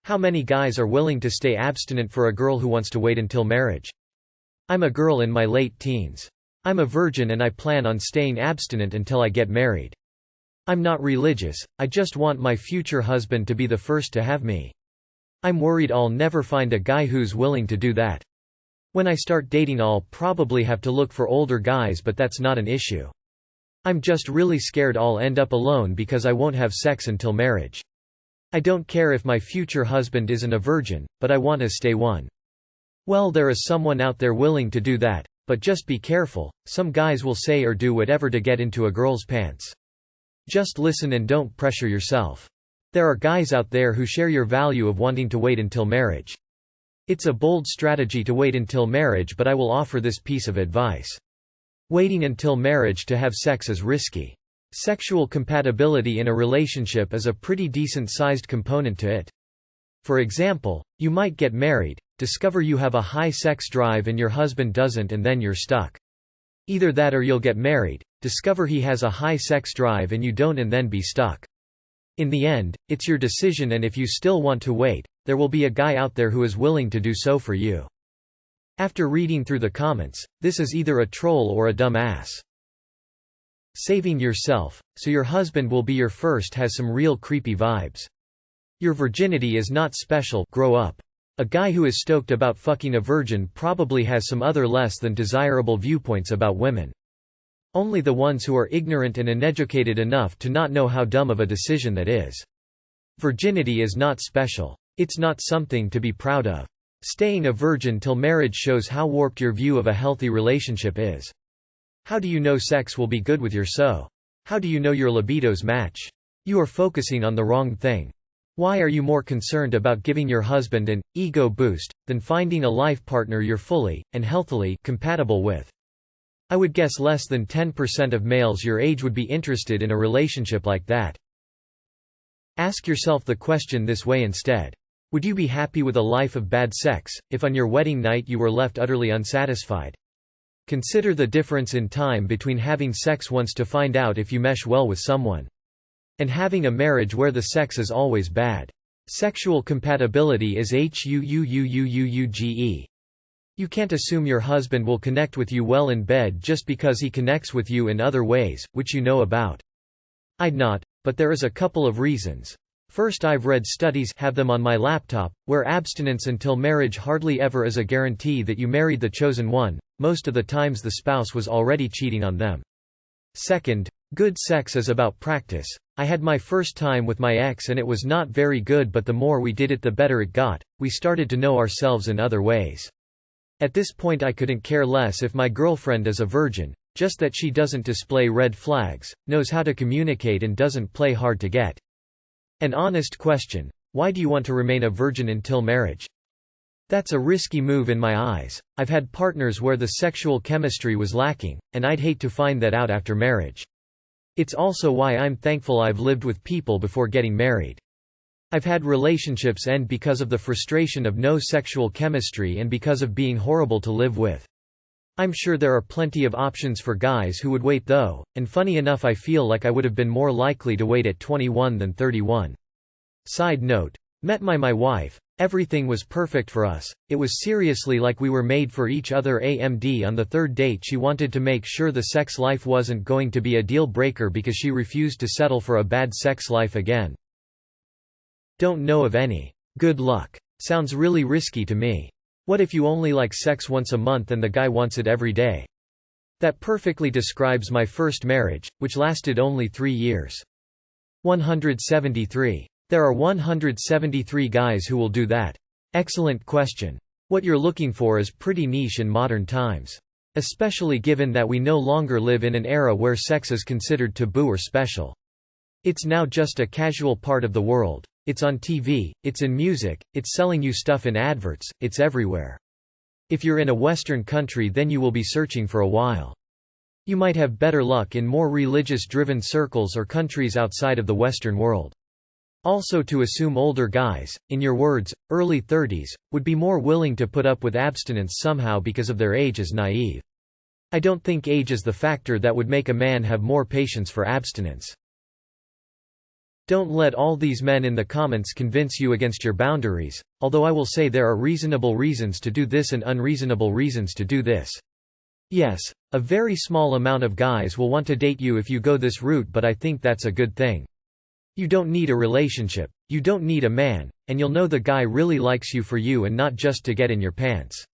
How many guys are willing to stay abstinent for a girl who wants to wait until marriage? I'm a girl in my late teens. I'm a virgin and I plan on staying abstinent until I get married. I'm not religious, I just want my future husband to be the first to have me. I'm worried I'll never find a guy who's willing to do that. When I start dating I'll probably have to look for older guys, but that's not an issue. I'm just really scared I'll end up alone because I won't have sex until marriage. I don't care if my future husband isn't a virgin, but I want to stay one. Well, there is someone out there willing to do that, but just be careful, some guys will say or do whatever to get into a girl's pants. Just listen and don't pressure yourself. There are guys out there who share your value of wanting to wait until marriage. It's a bold strategy to wait until marriage, but I will offer this piece of advice. Waiting until marriage to have sex is risky. Sexual compatibility in a relationship is a pretty decent-sized component to it. For example, you might get married, discover you have a high sex drive and your husband doesn't, and then you're stuck. Either that or you'll get married, discover he has a high sex drive and you don't, and then be stuck. In the end, it's your decision, and if you still want to wait, there will be a guy out there who is willing to do so for you. After reading through the comments, this is either a troll or a dumb ass. Saving yourself, so your husband will be your first, has some real creepy vibes. Your virginity is not special, grow up. A guy who is stoked about fucking a virgin probably has some other less than desirable viewpoints about women. Only the ones who are ignorant and uneducated enough to not know how dumb of a decision that is. Virginity is not special. It's not something to be proud of. Staying a virgin till marriage shows how warped your view of a healthy relationship is. How do you know sex will be good with your so? How do you know your libidos match? You are focusing on the wrong thing. Why are you more concerned about giving your husband an ego boost than finding a life partner you're fully and healthily compatible with? I would guess less than 10% of males your age would be interested in a relationship like that. Ask yourself the question this way instead. Would you be happy with a life of bad sex, if on your wedding night you were left utterly unsatisfied? Consider the difference in time between having sex once to find out if you mesh well with someone, and having a marriage where the sex is always bad. Sexual compatibility is HUUUUUUGE. You can't assume your husband will connect with you well in bed just because he connects with you in other ways, which you know about. I'd not, but there is a couple of reasons. First, I've read studies, have them on my laptop, where abstinence until marriage hardly ever is a guarantee that you married the chosen one. Most of the times the spouse was already cheating on them. Second, good sex is about practice. I had my first time with my ex and it was not very good, but the more we did it the better it got. We started to know ourselves in other ways. At this point I couldn't care less if my girlfriend is a virgin, just that she doesn't display red flags, knows how to communicate and doesn't play hard to get. An honest question: why do you want to remain a virgin until marriage? That's a risky move in my eyes. I've had partners where the sexual chemistry was lacking, and I'd hate to find that out after marriage. It's also why I'm thankful I've lived with people before getting married. I've had relationships end because of the frustration of no sexual chemistry and because of being horrible to live with. I'm sure there are plenty of options for guys who would wait though, and funny enough I feel like I would have been more likely to wait at 21 than 31. Side note. Met my wife. Everything was perfect for us. It was seriously like we were made for each other. AMD on the third date she wanted to make sure the sex life wasn't going to be a deal breaker because she refused to settle for a bad sex life again. Don't know of any. Good luck. Sounds really risky to me. What if you only like sex once a month and the guy wants it every day? That perfectly describes my first marriage, which lasted only 3 years. 173. There are 173 guys who will do that. Excellent question. What you're looking for is pretty niche in modern times. Especially given that we no longer live in an era where sex is considered taboo or special. It's now just a casual part of the world. It's on TV, it's in music, it's selling you stuff in adverts, it's everywhere. If you're in a Western country then you will be searching for a while. You might have better luck in more religious-driven circles or countries outside of the Western world. Also, to assume older guys, in your words, early 30s, would be more willing to put up with abstinence somehow because of their age is naive. I don't think age is the factor that would make a man have more patience for abstinence. Don't let all these men in the comments convince you against your boundaries, although I will say there are reasonable reasons to do this and unreasonable reasons to do this. Yes, a very small amount of guys will want to date you if you go this route, but I think that's a good thing. You don't need a relationship, you don't need a man, and you'll know the guy really likes you for you and not just to get in your pants.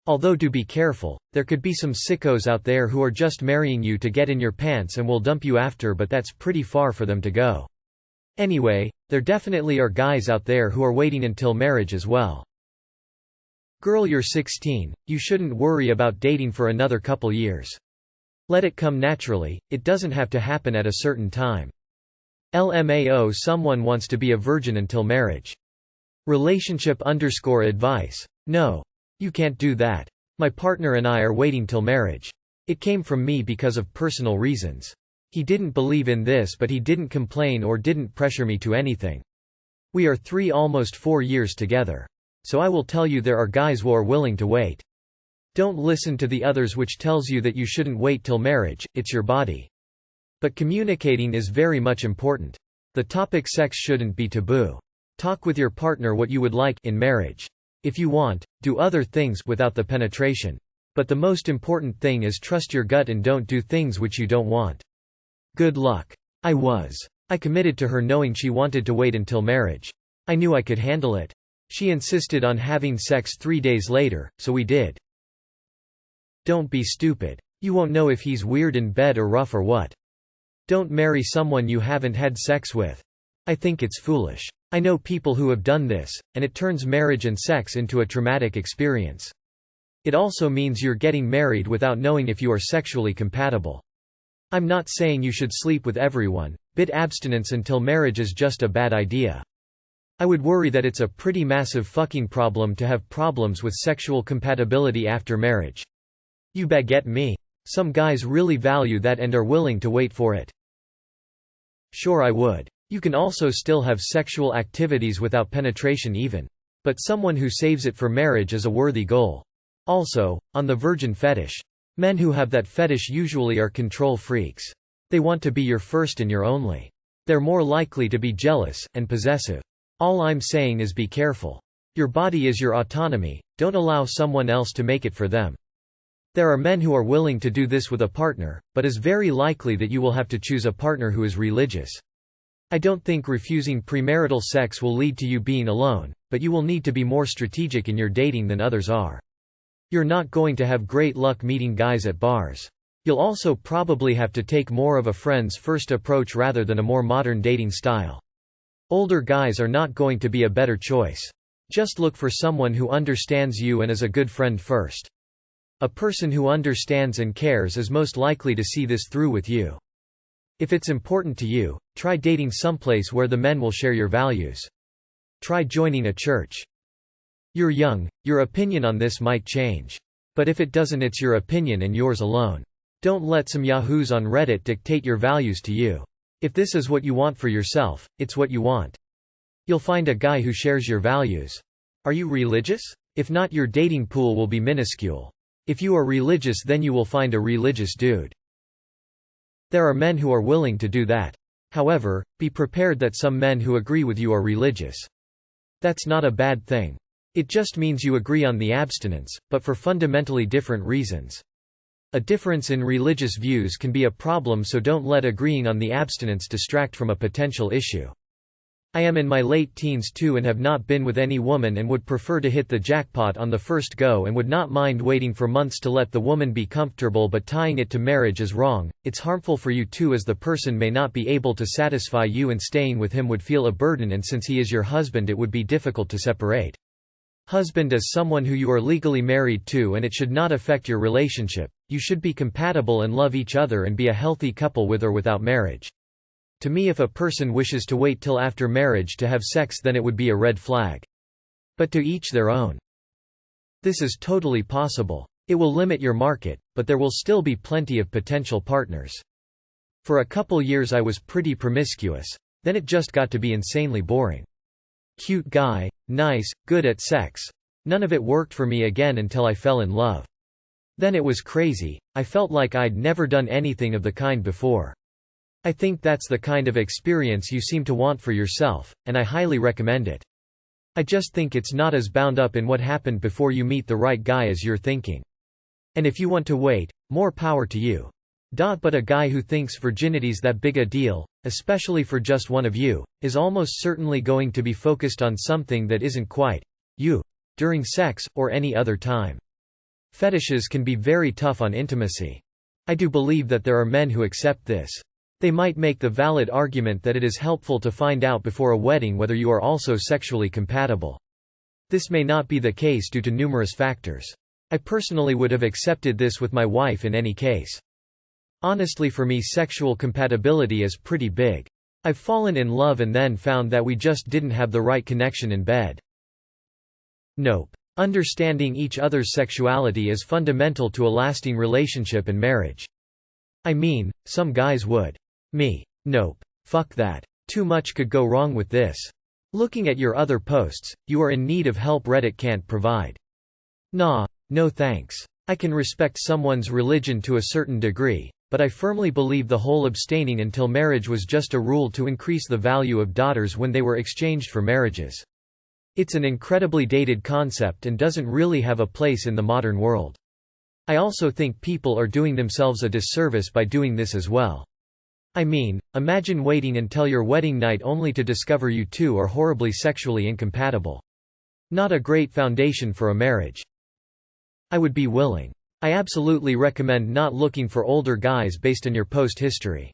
Although do be careful, there could be some sickos out there who are just marrying you to get in your pants and will dump you after, but that's pretty far for them to go. Anyway, there definitely are guys out there who are waiting until marriage as well. Girl, you're 16, you shouldn't worry about dating for another couple years. Let it come naturally, it doesn't have to happen at a certain time. LMAO, someone wants to be a virgin until marriage. Relationship_advice. No. You can't do that. My partner and I are waiting till marriage. It came from me because of personal reasons. He didn't believe in this, but he didn't complain or didn't pressure me to anything. We are almost 4 years together. So I will tell you there are guys who are willing to wait. Don't listen to the others which tells you that you shouldn't wait till marriage, it's your body. But communicating is very much important. The topic sex shouldn't be taboo. Talk with your partner what you would like in marriage. If you want, do other things without the penetration. But the most important thing is trust your gut and don't do things which you don't want. Good luck. I committed to her knowing she wanted to wait until marriage. I knew I could handle it. She insisted on having sex 3 days later, so we did. Don't be stupid. You won't know if he's weird in bed or rough or what. Don't marry someone you haven't had sex with. I think it's foolish. I know people who have done this, and it turns marriage and sex into a traumatic experience. It also means you're getting married without knowing if you are sexually compatible. I'm not saying you should sleep with everyone, but abstinence until marriage is just a bad idea. I would worry that it's a pretty massive fucking problem to have problems with sexual compatibility after marriage. You get me? Some guys really value that and are willing to wait for it. Sure, I would. You can also still have sexual activities without penetration even. But someone who saves it for marriage is a worthy goal. Also, on the virgin fetish. Men who have that fetish usually are control freaks. They want to be your first and your only. They're more likely to be jealous and possessive. All I'm saying is be careful. Your body is your autonomy, don't allow someone else to make it for them. There are men who are willing to do this with a partner, but it's very likely that you will have to choose a partner who is religious. I don't think refusing premarital sex will lead to you being alone, but you will need to be more strategic in your dating than others are. You're not going to have great luck meeting guys at bars. You'll also probably have to take more of a friends first approach rather than a more modern dating style. Older guys are not going to be a better choice. Just look for someone who understands you and is a good friend first. A person who understands and cares is most likely to see this through with you. If it's important to you, try dating someplace where the men will share your values. Try joining a church. You're young, your opinion on this might change. But if it doesn't, it's your opinion and yours alone. Don't let some yahoos on Reddit dictate your values to you. If this is what you want for yourself, it's what you want. You'll find a guy who shares your values. Are you religious? If not, your dating pool will be minuscule. If you are religious, then you will find a religious dude. There are men who are willing to do that. However, be prepared that some men who agree with you are religious. That's not a bad thing. It just means you agree on the abstinence, but for fundamentally different reasons. A difference in religious views can be a problem, so don't let agreeing on the abstinence distract from a potential issue. I am in my late teens too and have not been with any woman and would prefer to hit the jackpot on the first go and would not mind waiting for months to let the woman be comfortable, but tying it to marriage is wrong. It's harmful for you too, as the person may not be able to satisfy you and staying with him would feel a burden, and since he is your husband it would be difficult to separate. Husband is someone who you are legally married to and it should not affect your relationship. You should be compatible and love each other and be a healthy couple with or without marriage. To me, if a person wishes to wait till after marriage to have sex, then it would be a red flag. But to each their own. This is totally possible. It will limit your market, but there will still be plenty of potential partners. For a couple years I was pretty promiscuous. Then it just got to be insanely boring. Cute guy, nice, good at sex. None of it worked for me again until I fell in love. Then it was crazy. I felt like I'd never done anything of the kind before. I think that's the kind of experience you seem to want for yourself, and I highly recommend it. I just think it's not as bound up in what happened before you meet the right guy as you're thinking. And if you want to wait, more power to you. But a guy who thinks virginity's that big a deal, especially for just one of you, is almost certainly going to be focused on something that isn't quite you, during sex, or any other time. Fetishes can be very tough on intimacy. I do believe that there are men who accept this. They might make the valid argument that it is helpful to find out before a wedding whether you are also sexually compatible. This may not be the case due to numerous factors. I personally would have accepted this with my wife in any case. Honestly, for me, sexual compatibility is pretty big. I've fallen in love and then found that we just didn't have the right connection in bed. Nope. Understanding each other's sexuality is fundamental to a lasting relationship and marriage. I mean, some guys would. Me. Nope. Fuck that. Too much could go wrong with this. Looking at your other posts, you are in need of help Reddit can't provide. Nah, no thanks. I can respect someone's religion to a certain degree, but I firmly believe the whole abstaining until marriage was just a rule to increase the value of daughters when they were exchanged for marriages. It's an incredibly dated concept and doesn't really have a place in the modern world. I also think people are doing themselves a disservice by doing this as well. I mean, imagine waiting until your wedding night only to discover you two are horribly sexually incompatible. Not a great foundation for a marriage. I would be willing. I absolutely recommend not looking for older guys based on your post history.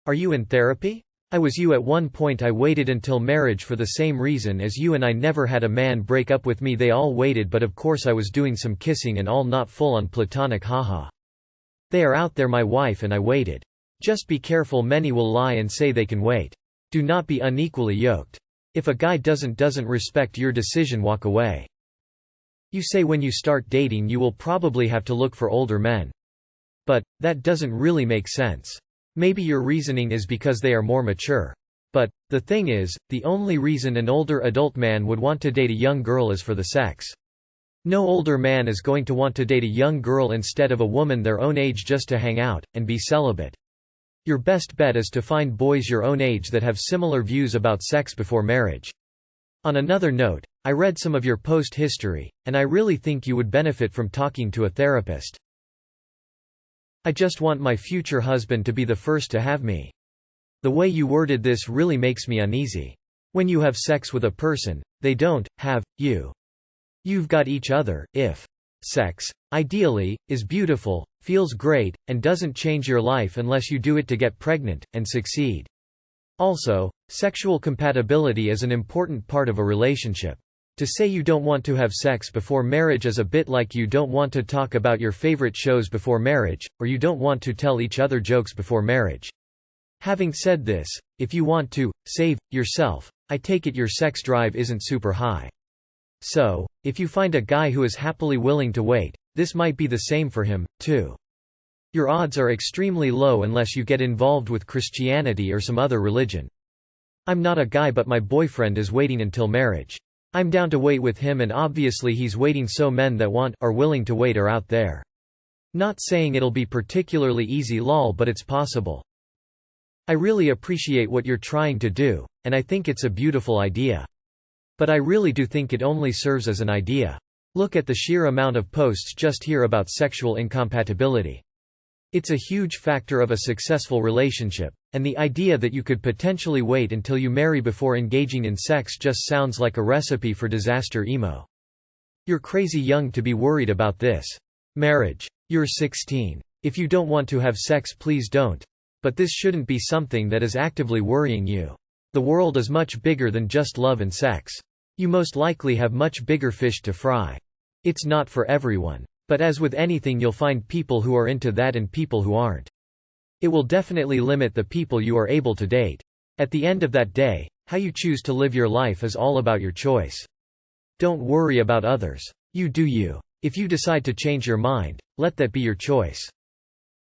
Are you in therapy? I was you at one point. I waited until marriage for the same reason as you, and I never had a man break up with me. They all waited, but of course I was doing some kissing and all, not full on platonic, haha. They are out there, my wife and I waited. Just be careful, many will lie and say they can wait. Do not be unequally yoked. If a guy doesn't respect your decision, walk away. You say when you start dating you will probably have to look for older men. But that doesn't really make sense. Maybe your reasoning is because they are more mature. But the thing is, the only reason an older adult man would want to date a young girl is for the sex. No older man is going to want to date a young girl instead of a woman their own age just to hang out and be celibate. Your best bet is to find boys your own age that have similar views about sex before marriage. On another note, I read some of your post history, and I really think you would benefit from talking to a therapist. I just want my future husband to be the first to have me. The way you worded this really makes me uneasy. When you have sex with a person, they don't have you. You've got each other. If sex, ideally, is beautiful, feels great, and doesn't change your life unless you do it to get pregnant and succeed. Also, sexual compatibility is an important part of a relationship. To say you don't want to have sex before marriage is a bit like you don't want to talk about your favorite shows before marriage, or you don't want to tell each other jokes before marriage. Having said this, if you want to save yourself, I take it your sex drive isn't super high. So, if you find a guy who is happily willing to wait, this might be the same for him, too. Your odds are extremely low unless you get involved with Christianity or some other religion. I'm not a guy, but my boyfriend is waiting until marriage. I'm down to wait with him, and obviously he's waiting, so men that are willing to wait are out there. Not saying it'll be particularly easy lol, but it's possible. I really appreciate what you're trying to do, and I think it's a beautiful idea. But I really do think it only serves as an idea. Look at the sheer amount of posts just here about sexual incompatibility. It's a huge factor of a successful relationship, and the idea that you could potentially wait until you marry before engaging in sex just sounds like a recipe for disaster emo. You're crazy young to be worried about this. Marriage. You're 16. If you don't want to have sex, please don't. But this shouldn't be something that is actively worrying you. The world is much bigger than just love and sex. You most likely have much bigger fish to fry. It's not for everyone. But as with anything, you'll find people who are into that and people who aren't. It will definitely limit the people you are able to date. At the end of that day, how you choose to live your life is all about your choice. Don't worry about others. You do you. If you decide to change your mind, let that be your choice.